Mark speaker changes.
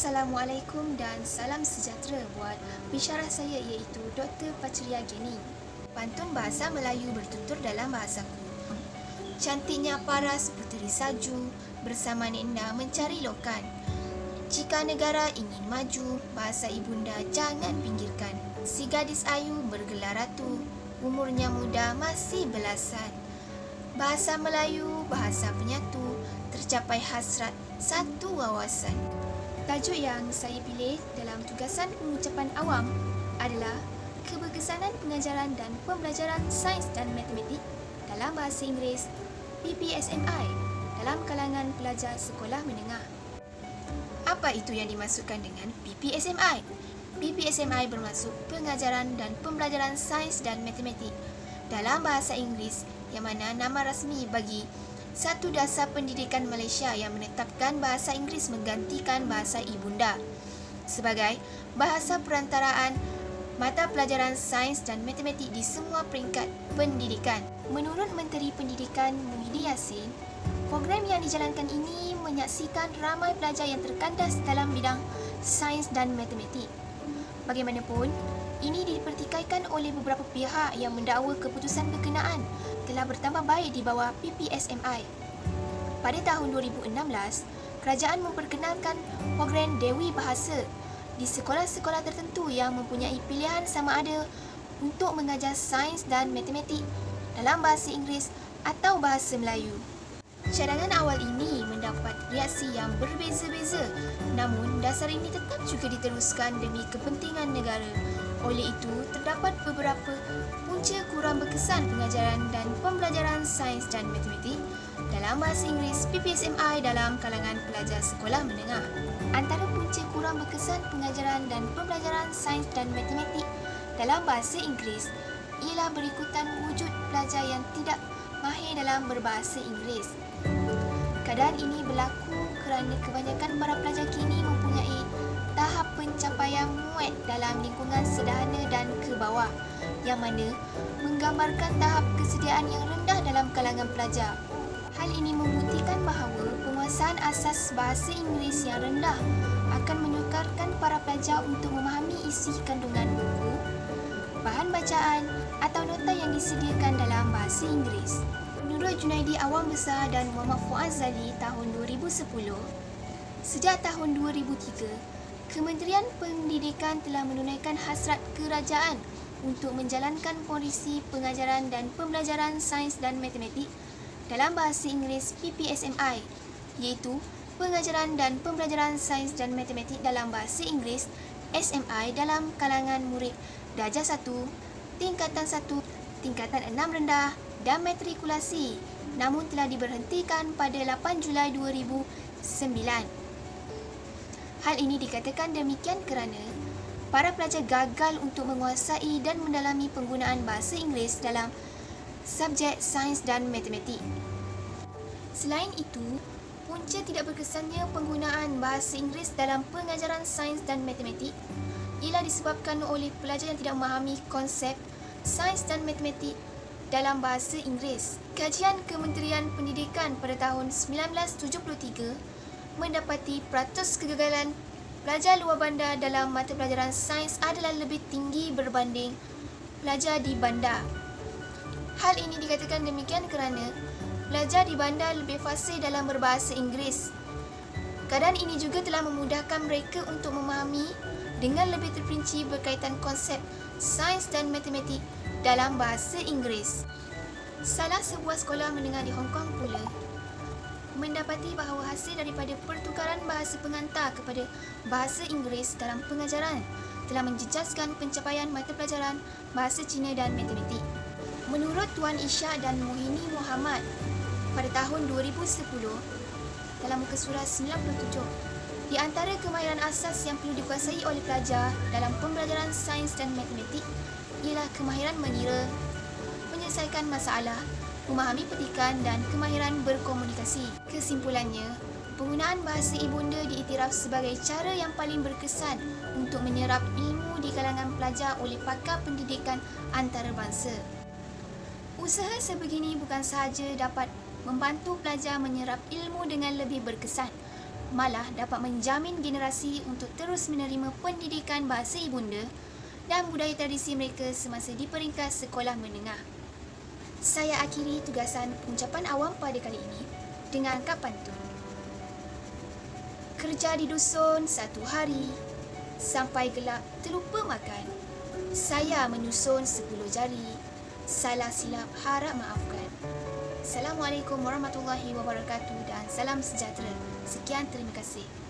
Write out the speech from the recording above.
Speaker 1: Assalamualaikum dan salam sejahtera buat pensyarah saya iaitu Dr. Patria Geni. Pantun bahasa Melayu bertutur dalam bahasaku. Cantiknya paras puteri salju, bersama Nenda mencari lokan. Jika negara ingin maju, bahasa ibunda jangan pinggirkan. Si gadis ayu bergelar ratu, umurnya muda masih belasan. Bahasa Melayu, bahasa penyatu, tercapai hasrat satu wawasan. Tajuk yang saya pilih dalam tugasan pengucapan awam adalah Keberkesanan Pengajaran dan Pembelajaran Sains dan Matematik dalam Bahasa Inggeris PPSMI dalam kalangan pelajar sekolah menengah. Apa itu yang dimaksudkan dengan PPSMI? PPSMI bermaksud Pengajaran dan Pembelajaran Sains dan Matematik dalam Bahasa Inggeris, yang mana nama rasmi bagi satu dasar pendidikan Malaysia yang menetapkan bahasa Inggeris menggantikan bahasa ibunda sebagai bahasa perantaraan mata pelajaran sains dan matematik di semua peringkat pendidikan. Menurut Menteri Pendidikan Muhyiddin Yassin, program yang dijalankan ini menyaksikan ramai pelajar yang terkandas dalam bidang sains dan matematik. Bagaimanapun, ini dipertikaikan oleh beberapa pihak yang mendakwa keputusan berkenaan telah bertambah baik di bawah PPSMI. Pada tahun 2016, kerajaan memperkenalkan program Dewi Bahasa di sekolah-sekolah tertentu yang mempunyai pilihan sama ada untuk mengajar sains dan matematik dalam bahasa Inggeris atau bahasa Melayu. Cadangan awal ini mendapat reaksi yang berbeza-beza, namun dasar ini tetap juga diteruskan demi kepentingan negara. Oleh itu, terdapat beberapa punca kurang berkesan pengajaran dan pembelajaran sains dan matematik dalam bahasa Inggeris PPSMI dalam kalangan pelajar sekolah menengah. Antara punca kurang berkesan pengajaran dan pembelajaran sains dan matematik dalam bahasa Inggeris ialah berikutan wujud pelajar yang tidak mahir dalam berbahasa Inggeris. Keadaan ini berlaku kerana kebanyakan para pelajar kini mempunyai tahap pencapaian muat dalam lingkungan sederhana dan ke bawah, yang mana menggambarkan tahap kesediaan yang rendah dalam kalangan pelajar. Hal ini membuktikan bahawa penguasaan asas bahasa Inggeris yang rendah akan menyukarkan para pelajar untuk memahami isi kandungan buku, bahan bacaan atau nota yang disediakan dalam bahasa Inggeris. Menurut Junaidi Awam Besar dan Muhammad Fuad Zali tahun 2010, sejak tahun 2003, Kementerian Pendidikan telah menunaikan hasrat kerajaan untuk menjalankan polisi pengajaran dan pembelajaran sains dan matematik dalam bahasa Inggeris PPSMI, iaitu pengajaran dan pembelajaran sains dan matematik dalam bahasa Inggeris SMI dalam kalangan murid darjah 1, tingkatan 1, tingkatan 6 rendah dan matrikulasi, namun telah diberhentikan pada 8 Julai 2009. Hal ini dikatakan demikian kerana para pelajar gagal untuk menguasai dan mendalami penggunaan bahasa Inggeris dalam subjek sains dan matematik. Selain itu, punca tidak berkesannya penggunaan bahasa Inggeris dalam pengajaran sains dan matematik ialah disebabkan oleh pelajar yang tidak memahami konsep sains dan matematik dalam bahasa Inggeris. Kajian Kementerian Pendidikan pada tahun 1973 mendapati peratus kegagalan pelajar luar bandar dalam mata pelajaran sains adalah lebih tinggi berbanding pelajar di bandar. Hal ini dikatakan demikian kerana pelajar di bandar lebih fasih dalam berbahasa Inggeris. Keadaan ini juga telah memudahkan mereka untuk memahami dengan lebih terperinci berkaitan konsep sains dan matematik dalam bahasa Inggeris. Salah sebuah sekolah menengah di Hong Kong pula mendapati bahawa hasil daripada pertukaran bahasa pengantar kepada bahasa Inggeris dalam pengajaran telah menjejaskan pencapaian mata pelajaran bahasa Cina dan matematik. Menurut Tuan Ishak dan Mohini Muhammad pada tahun 2010 dalam muka surat 97, di antara kemahiran asas yang perlu dikuasai oleh pelajar dalam pembelajaran sains dan matematik ialah kemahiran mengira, menyelesaikan masalah, memahami petikan dan kemahiran berkomunikasi. Kesimpulannya, penggunaan bahasa ibunda diiktiraf sebagai cara yang paling berkesan untuk menyerap ilmu di kalangan pelajar oleh pakar pendidikan antarabangsa. Usaha sebegini bukan sahaja dapat membantu pelajar menyerap ilmu dengan lebih berkesan, malah dapat menjamin generasi untuk terus menerima pendidikan bahasa ibunda dan budaya tradisi mereka semasa di peringkat sekolah menengah. Saya akhiri tugasan pengucapan awam pada kali ini dengan angkat pantun. Kerja di dusun satu hari, sampai gelap terlupa makan. Saya menyusun 10 jari, salah silap harap maafkan. Assalamualaikum warahmatullahi wabarakatuh dan salam sejahtera. Sekian, terima kasih.